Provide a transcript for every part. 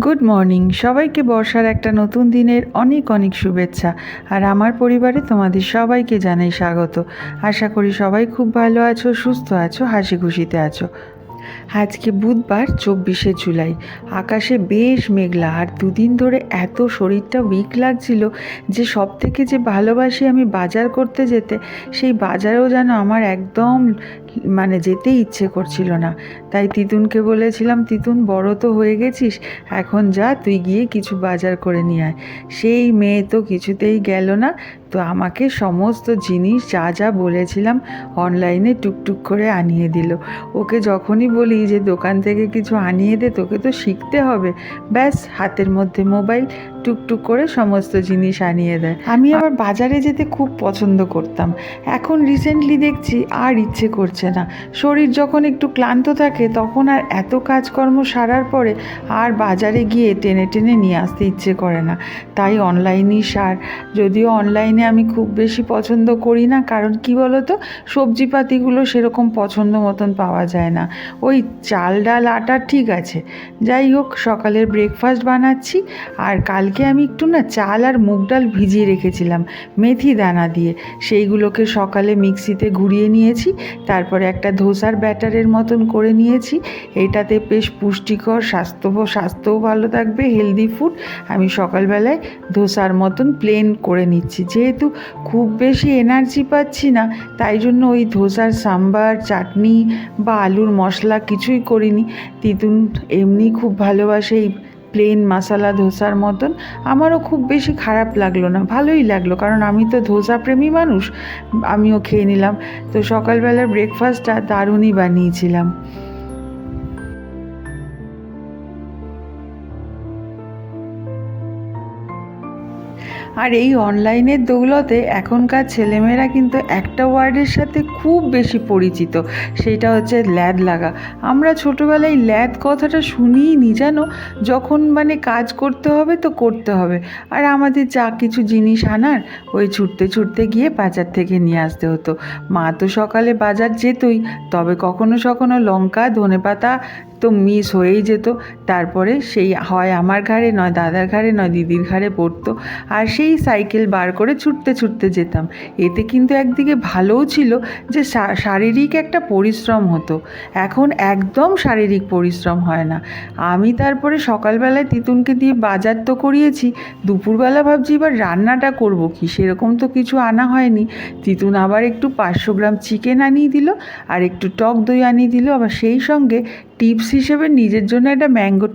Good morning সবাইকে, বর্ষার একটা নতুন দিনের অনেক অনেক শুভেচ্ছা। আর আমার পরিবারে তোমাদের সবাইকে জানাই স্বাগত। আশা করি সবাই খুব ভালো আছো, সুস্থ আছো, হাসি খুশিতে আছো। আজকে বুধবার 24শে জুলাই। আকাশে বেশ মেঘলা, আর দুদিন ধরে এত শরীরটা উইক লাগছিল যে সব থেকে যে ভালোবাসি আমি বাজার করতে যেতে, সেই বাজারেও যেন আমার একদম যেতেই ইচ্ছে করছিল না। তাই তিতুনকে বলেছিলাম, তিতুন বড় তো হয়ে গেছিস, এখন যা তুই গিয়ে কিছু বাজার করে নিয়ে আয়। সেই মেয়ে তো কিছুতেই গেল না। তো আমাকে সমস্ত জিনিস যা যা বলেছিলাম অনলাইনে টুকটুক করে আনিয়ে দিল। ওকে যখনই বলি যে দোকান থেকে কিছু আনিয়ে দে, তোকে তো শিখতে হবে, ব্যাস হাতের মধ্যে মোবাইল, টুকটুক করে সমস্ত জিনিস আনিয়ে দেয়। আমি আবার বাজারে যেতে খুব পছন্দ করতাম, এখন রিসেন্টলি দেখছি আর ইচ্ছে করছে না। শরীর যখন একটু ক্লান্ত থাকে তখন আর এত কাজকর্ম সারার পরে আর বাজারে গিয়ে টেনে টেনে নিয়ে আসতে ইচ্ছে করে না। তাই অনলাইনই সার। যদিও অনলাইনে আমি খুব বেশি পছন্দ করি না, কারণ কি বলতো, সবজিপাতিগুলো সেরকম পছন্দ মতন পাওয়া যায় না। ওই চাল ডাল আটা ঠিক আছে, যাই হোক সকালের ব্রেকফাস্ট বানাচ্ছি। আর কালকে আমি একটু চাল আর মুগ ডাল ভিজিয়ে রেখেছিলাম মেথি দানা দিয়ে, সেইগুলোকে সকালে মিক্সিতে ঘুরিয়ে নিয়েছি। তারপরে একটা ধোসার ব্যাটারের মতন করে নিয়েছি। এটাতে বেশ পুষ্টিকর, স্বাস্থ্যও ভালো থাকবে, হেলদি ফুড। আমি সকালবেলায় ধোসার মতন প্লেন করে নিচ্ছি, যেহেতু খুব বেশি এনার্জি পাচ্ছি না, তাই জন্য ওই ধোসার সাম্বার, চাটনি বা আলুর মশলা কিছুই করিনি। তিতুন এমনি খুব ভালোবাসে এই প্লেন মশলা ধোসার মতন। আমারও খুব বেশি খারাপ লাগলো না, ভালোই লাগলো, কারণ আমি তো ধোসা প্রেমী মানুষ। আমিও খেয়ে নিলাম। তো সকালবেলার ব্রেকফাস্টটা দারুণই বানিয়েছিলাম। আর এই অনলাইনের দৌলতে এখনকার ছেলেমেয়েরা কিন্তু একটা ওয়ার্ডের সাথে খুব বেশি পরিচিত, সেটা হচ্ছে ল্যাদ লাগা। আমরা ছোটোবেলায় ল্যাদ কথাটা শুনিই নি, জানো, যখন কাজ করতে হবে তো করতে হবে। আর আমাদের যা কিছু জিনিস আনার, ওই ছুটতে ছুটতে গিয়ে বাজার থেকে নিয়ে আসতে হতো। মা তো সকালে বাজার যেতই, তবে কখনো কখনো লঙ্কা, ধনেপাতা তো মিস হয়েই যেত। তারপরে সেই হয় আমার ঘাড়ে, নয় দাদার ঘাড়ে, নয় দিদির ঘাড়ে পড়তো। আর সেই সাইকেল বার করে ছুটতে ছুটতে যেতাম। এতে কিন্তু একদিকে ভালোও ছিল যে শারীরিক একটা পরিশ্রম হতো। এখন একদম শারীরিক পরিশ্রম হয় না। আমি তারপরে সকালবেলায় তিতুনকে দিয়ে বাজার তো করিয়েছি, দুপুরবেলা ভাবছি এবার রান্নাটা করব কি, সেরকম তো কিছু আনা হয়নি। তিতুন আবার একটু 500 গ্রাম চিকেন আনিয়ে দিল, আর একটু টক দই আনিয়ে দিল, আবার সেই সঙ্গে টিপস হিসেবে নিজের জন্য একটা ম্যাঙ্গো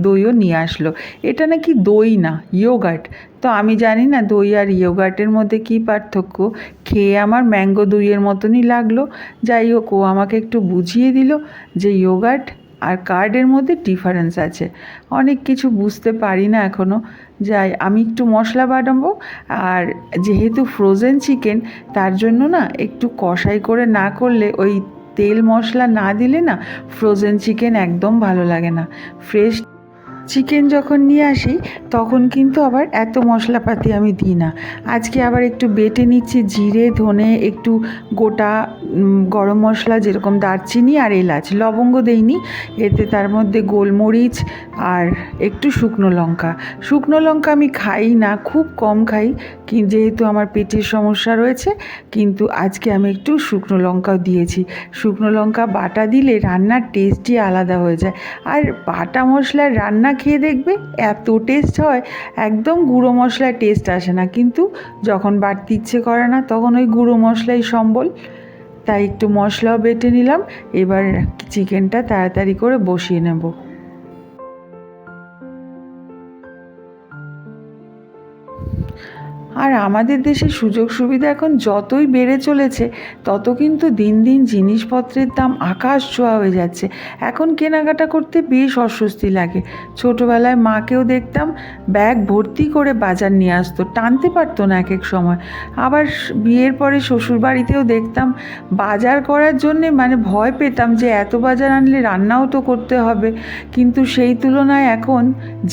দইও নিয়ে আসলো। এটা নাকি দই না, ইয়োগার্ট। তো আমি জানি না দই আর ইয়োগার্টের মধ্যে কী পার্থক্য, খেয়ে আমার ম্যাঙ্গো দইয়ের মতনই লাগলো। যাই হোক, ও আমাকে একটু বুঝিয়ে দিল যে ইয়োগার্ট আর কার্ডের মধ্যে ডিফারেন্স আছে। অনেক কিছু বুঝতে পারি না এখনও। যাই, আমি একটু মশলা বানাবো, আর যেহেতু ফ্রোজেন চিকেন, তার জন্য একটু কষাই করে না করলে, ওই তেল মশলা না দিলে ফ্রোজেন চিকেন একদম ভালো লাগে না। ফ্রেশ চিকেন যখন নিয়ে আসি তখন কিন্তু আবার এত মশলাপাতি আমি দিই না। আজকে আবার একটু বেটে নিচ্ছি জিরে, ধনে, একটু গোটা গরম মশলা, যেরকম দারচিনি আর এলাচ, লবঙ্গ দেইনি এতে, তার মধ্যে গোলমরিচ আর একটু শুকনো লঙ্কা। শুকনো লঙ্কা আমি খাই না, খুব কম খাই, যেহেতু আমার পেটের সমস্যা রয়েছে। কিন্তু আজকে আমি একটু শুকনো লঙ্কাও দিয়েছি। শুকনো লঙ্কা বাটা দিলে রান্নার টেস্টই আলাদা হয়ে যায়। আর বাটা মশলার রান্না খেয়ে দেখবে এত টেস্ট হয়, একদম গুঁড়ো মশলার টেস্ট আসে না। কিন্তু যখন বাড়তে ইচ্ছে করে না, তখন ওই গুঁড়ো মশলাই সম্বল। তাই একটু মশলাও বেটে নিলাম। এবার চিকেনটা তাড়াতাড়ি করে বসিয়ে নেব। আর আমাদের দেশে সুযোগ সুবিধা এখন যতই বেড়ে চলেছে, তত কিন্তু দিন দিন জিনিসপত্রের দাম আকাশ ছোঁয়া হয়ে যাচ্ছে। এখন কেনাকাটা করতে বেশ অস্বস্তি লাগে। ছোটোবেলায় মাকেও দেখতাম ব্যাগ ভর্তি করে বাজার নিয়ে আসতো, টানতে পারতো না এক এক সময়। আবার বিয়ের পরে শ্বশুরবাড়িতেও দেখতাম বাজার করার জন্যে ভয় পেতাম যে এত বাজার আনলে রান্নাও তো করতে হবে। কিন্তু সেই তুলনায় এখন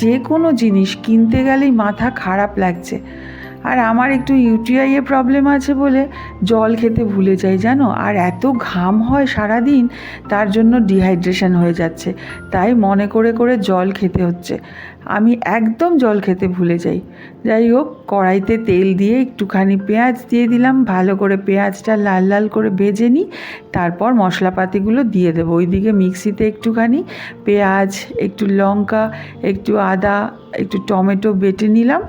যে কোনো জিনিস কিনতে গেলেই মাথা খারাপ লাগছে। আর আমার একটু ইউটিআইয়ে প্রবলেম আছে বলে জল খেতে ভুলে যাই জানো, আর এত ঘাম হয় সারাদিন, তার জন্য ডিহাইড্রেশন হয়ে যাচ্ছে, তাই মনে করে করে জল খেতে হচ্ছে। আমি একদম জল খেতে ভুলে যাই। যাই হোক, কড়াইতে তেল দিয়ে একটুখানি পেঁয়াজ দিয়ে দিলাম, ভালো করে পেঁয়াজটা লাল লাল করে ভেজে নিই, তারপর মশলাপাতিগুলো দিয়ে দেবো। ওইদিকে মিক্সিতে একটুখানি পেঁয়াজ, একটু লঙ্কা, একটু আদা, একটু টমেটো বেটে নিলাম,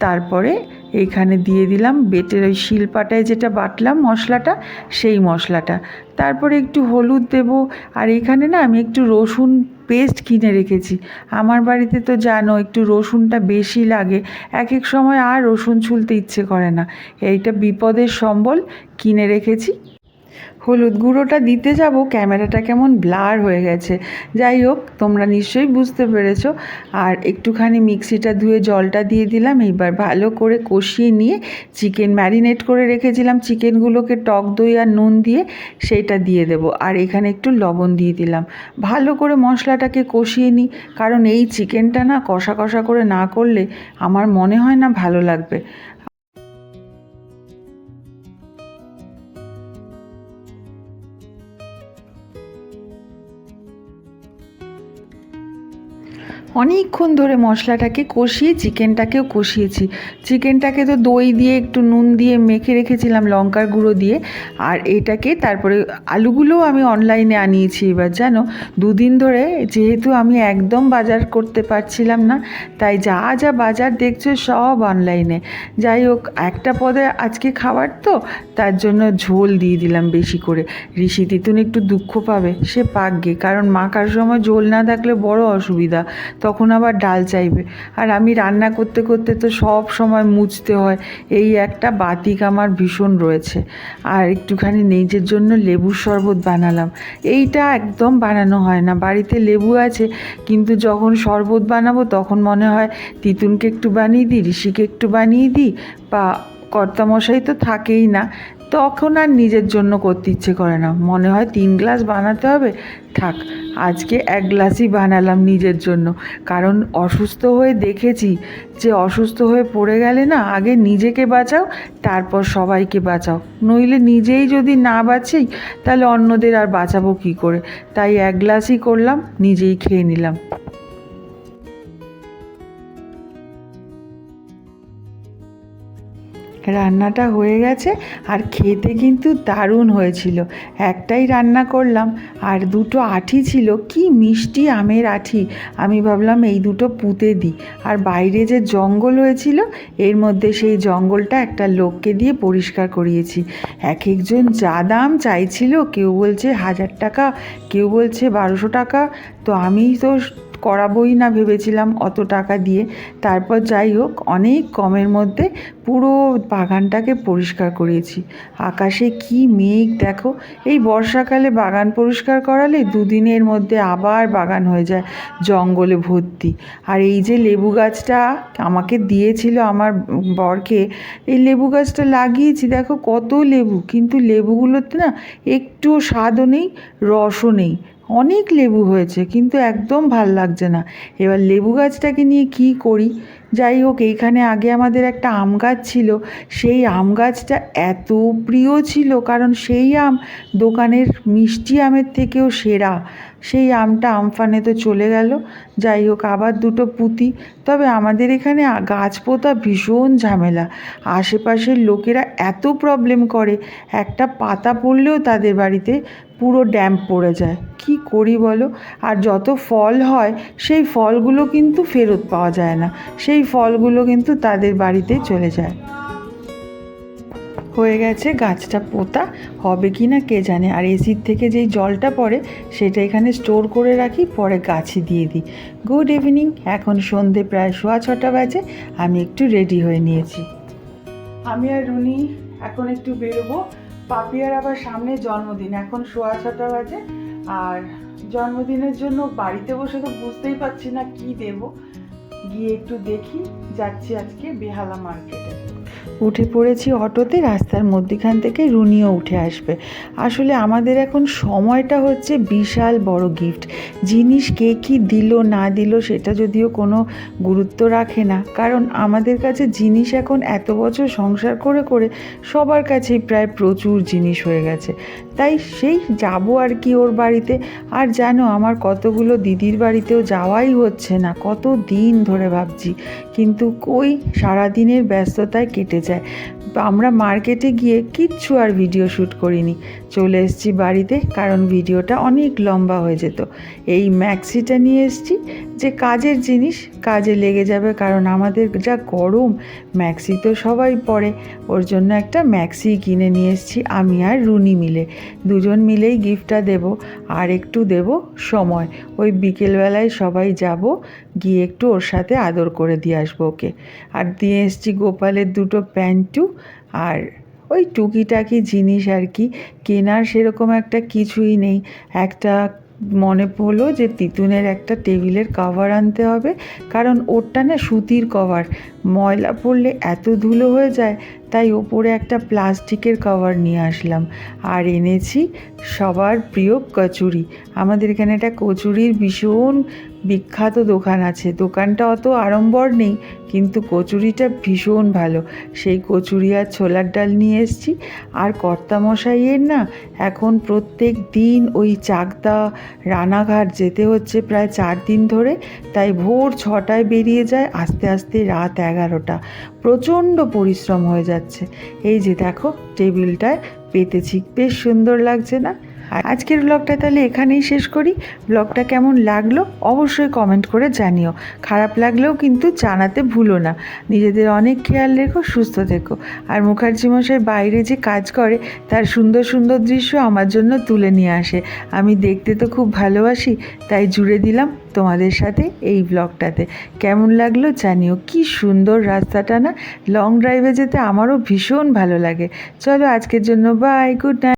তারপরে এইখানে দিয়ে দিলাম বেটের ওই শিলপাটায় যেটা বাটলাম মশলাটা, সেই মশলাটা। তারপরে একটু হলুদ দেব। আর এইখানে না আমি একটু রসুন পেস্ট কিনে রেখেছি। আমার বাড়িতে তো জানো একটু রসুনটা বেশি লাগে, এক এক সময় আর রসুন ছুলতে ইচ্ছে করে না, এইটা বিপদের সম্বল, কিনে রেখেছি। হলুদ গুঁড়োটা দিতে যাব, ক্যামেরাটা কেমন ব্লার হয়ে গেছে। যাই হোক, তোমরা নিশ্চয়ই বুঝতে পেরেছো। আর একটুখানি মিক্সিটা ধুয়ে জলটা দিয়ে দিলাম। এইবার ভালো করে কষিয়ে নিয়ে চিকেন ম্যারিনেট করে রেখেছিলাম চিকেনগুলোকে টক দই আর নুন দিয়ে, সেইটা দিয়ে দেবো। আর এখানে একটু লবণ দিয়ে দিলাম। ভালো করে মশলাটাকে কষিয়ে নিই, কারণ এই চিকেনটা না কষা কষা করে না করলে আমার মনে হয় না ভালো লাগবে। অনেকক্ষণ ধরে মশলাটাকে কষিয়ে চিকেনটাকেও কষিয়েছি। চিকেনটাকে তো দই দিয়ে একটু নুন দিয়ে মেখে রেখেছিলাম লঙ্কার গুঁড়ো দিয়ে। আর এটাকে তারপরে আলুগুলোও আমি অনলাইনে আনিয়েছি এবার জানো। দুদিন ধরে যেহেতু আমি একদম বাজার করতে পারছিলাম না, তাই যা যা বাজার দেখছো সব অনলাইনে। যাই হোক, একটা পদে আজকে খাবার তো, তার জন্য ঝোল দিয়ে দিলাম বেশি করে। ঋষি তিতুন একটু দুঃখ পাবে, সে পাক গে, কারণ মাখার সময় ঝোল না থাকলে বড় অসুবিধা, তখন আবার ডাল চাইবে। আর আমি রান্না করতে করতে তো সব সময় মুছতে হয়, এই একটা বাতিক আমার ভীষণ রয়েছে। আর একটুখানি নিজের জন্য লেবুর শরবত বানালাম। এইটা একদম বানানো হয় না, বাড়িতে লেবু আছে, কিন্তু যখন শরবত বানাবো তখন মনে হয় তিতুনকে একটু বানিয়ে দিই, ঋষিকে একটু বানিয়ে দিই, বা কর্তামশাই তো থাকেই না, তখন আর নিজের জন্য করতে ইচ্ছে করে না, মনে হয় 3 গ্লাস বানাতে হবে, থাক আজকে 1 গ্লাসই বানালাম নিজের জন্য। কারণ অসুস্থ হয়ে দেখেছি যে অসুস্থ হয়ে পড়ে গেলে না আগে নিজেকে বাঁচাও, তারপর সবাইকে বাঁচাও, নইলে নিজেই যদি না বাঁচি তাহলে অন্যদের আর বাঁচাবো কী করে। তাই 1 গ্লাসই করলাম, নিজেই খেয়ে নিলাম। রান্নাটা হয়ে গেছে, আর খেতে কিন্তু দারুণ হয়েছিল। একটাই রান্না করলাম, আর দুটো আঁটি ছিল, কি মিষ্টি আমের আঁটি। আমি ভাবলাম এই দুটো পুঁতে দিই। আর বাইরে যে জঙ্গল হয়েছিল, এর মধ্যে সেই জঙ্গলটা একটা লোককে দিয়ে পরিষ্কার করিয়েছি। এক একজন যা দাম চাইছিল, কেউ বলছে 1000 টাকা, কেউ বলছে 1200 টাকা। তো আমি তো করাবোই না ভেবেছিলাম অত টাকা দিয়ে। তারপর যাই হোক, অনেক কমের মধ্যে পুরো বাগানটাকে পরিষ্কার করিয়েছি। আকাশে কি মেঘ দেখো, এই বর্ষাকালে বাগান পরিষ্কার করালে 2 দিনের মধ্যে আবার বাগান হয়ে যায় জঙ্গলে ভর্তি। আর এই যে লেবু গাছটা আমাকে দিয়েছিল আমার বরকে, এই লেবু গাছটা লাগিয়েছি, দেখো কত লেবু, কিন্তু লেবুগুলোতে না একটুও স্বাদও নেই, রসও নেই। অনেক লেবু হয়েছে, কিন্তু একদম ভাল লাগছে না। এবার লেবু গাছটাকে নিয়ে কী করি। যাই হোক, এইখানে আগে আমাদের একটা আম গাছ ছিল, সেই আম গাছটা এত প্রিয় ছিল, কারণ সেই আম দোকানের মিষ্টি আমের থেকেও সেরা। সেই আমটা আমফানে তো চলে গেল। যাই হোক, আবার দুটো পুঁতি। তবে আমাদের এখানে গাছ পোঁতা ভীষণ ঝামেলা। আশেপাশের লোকেরা এত প্রবলেম করে, একটা পাতা পড়লেও তাদের বাড়িতে পুরো ড্যাম্প পড়ে যায়। কি করি বলো। আর যত ফল হয় সেই ফলগুলো কিন্তু ফেরত পাওয়া যায় না, সেই ফলগুলো কিন্তু তাদের বাড়িতেই চলে যায়। হয়ে গেছে গাছটা পোঁতা, হবে কি না কে জানে। আর এসির থেকে যেই জলটা পড়ে সেটা এখানে স্টোর করে রাখি, পরে গাছে দিয়ে দিই। গুড ইভিনিং, এখন সন্ধে প্রায় 6:15 বাজে, আমি একটু রেডি হয়ে নিয়েছি। আমি আর রুনি এখন একটু বেরোবো। পাপিয়ার আবার সামনে জন্মদিন, এখন 6:15 বাজে। আর জন্মদিনের জন্য বাড়িতে বসে তো বুঝতেই পারছি না কি দেব, গিয়ে একটু দেখি। যাচ্ছি আজকে বেহালা মার্কেটে। উঠে পড়েছি অটোতে। রাস্তার মধ্যিখান থেকে রুনিও উঠে আসবে। আসলে আমাদের এখন সময়টা হচ্ছে বিশাল বড় গিফট। জিনিস কে কী দিল না দিল সেটা যদিও কোনো গুরুত্ব রাখে না, কারণ আমাদের কাছে জিনিস এখন এত বছর সংসার করে করে সবার কাছেই প্রায় প্রচুর জিনিস হয়ে গেছে। তাই সেই যাব আর কি ওর বাড়িতে। আর জানো, আমার কতগুলো দিদির বাড়িতেও যাওয়াই হচ্ছে না, কত দিন ধরে ভাবছি, কিন্তু কই সারাদিনের ব্যস্ততায় কেটে যায়। আমরা মার্কেটে গিয়ে কিচ্ছু আর ভিডিও শ্যুট করিনি, চলে এসেছি বাড়িতে, কারণ ভিডিওটা অনেক লম্বা হয়ে যেত। এই ম্যাক্সিটা নিয়ে এসেছি, যে কাজের জিনিস, কাজে লেগে যাবে, কারণ আমাদের যা গরম, ম্যাক্সি তো সবাই পরে। ওর জন্য একটা ম্যাক্সি কিনে নিয়ে এসেছি আমি আর রুনি মিলে। দুজন মিলেই গিফটটা দেব, আর একটু দেব সময়। ওই বিকেলবেলায় সবাই যাব, গিয়ে একটু ওর সাথে আদর করে দিয়ে আসবো ওকে। আর দিয়ে এসেছি গোপালের দুটো প্যান্টু, আর ওই টুকিটাকি জিনিস আর কি। কেনার সেরকম একটা কিছুই নেই। একটা মনে পড়লো যে তিতুনের একটা টেবিলের কভার আনতে হবে, কারণ ওরটা না সুতির কভার, ময়লা পড়লে এত ধুলো হয়ে যায়, তাই ওপরে একটা প্লাস্টিকের কভার নিয়ে আসলাম। আর এনেছি সবার প্রিয় কচুরি। আমাদের এখানে একটা কচুরির ভীষণ বিখ্যাত দোকান আছে। দোকানটা অত আড়ম্বর নেই, কিন্তু কচুরিটা ভীষণ ভালো। সেই কচুরি আর ছোলার ডাল নিয়ে এসেছি। আর কর্তামশাইয়ের না এখন প্রত্যেক দিন ওই চাকদা রানাঘাট যেতে হচ্ছে প্রায় 4 দিন ধরে, তাই ভোর 6টায় বেরিয়ে যায়, আস্তে আস্তে রাত 11টা। প্রচণ্ড পরিশ্রম হয়ে যাচ্ছে। এই যে দেখো টেবিলটায় পেতেছি, বেশ সুন্দর লাগছে না? আর আজকের ব্লগটা তাহলে এখানেই শেষ করি। ব্লগটা কেমন লাগলো অবশ্যই কমেন্ট করে জানিও। খারাপ লাগলেও কিন্তু জানাতে ভুলো না। নিজেদের অনেক খেয়াল রেখো, সুস্থ থেকো। আর মুখার্জি মশাই বাইরে যে কাজ করে তার সুন্দর সুন্দর দৃশ্য আমার জন্য তুলে নিয়ে আসে। আমি দেখতে তো খুব ভালোবাসি, তাই জুড়ে দিলাম তোমাদের সাথে এই ব্লগটাতে। কেমন লাগলো জানিও। কি সুন্দর রাস্তাটা না, লং ড্রাইভে যেতে আমারও ভীষণ ভালো লাগে। চলো আজকের জন্য বাই, গুড নাইট।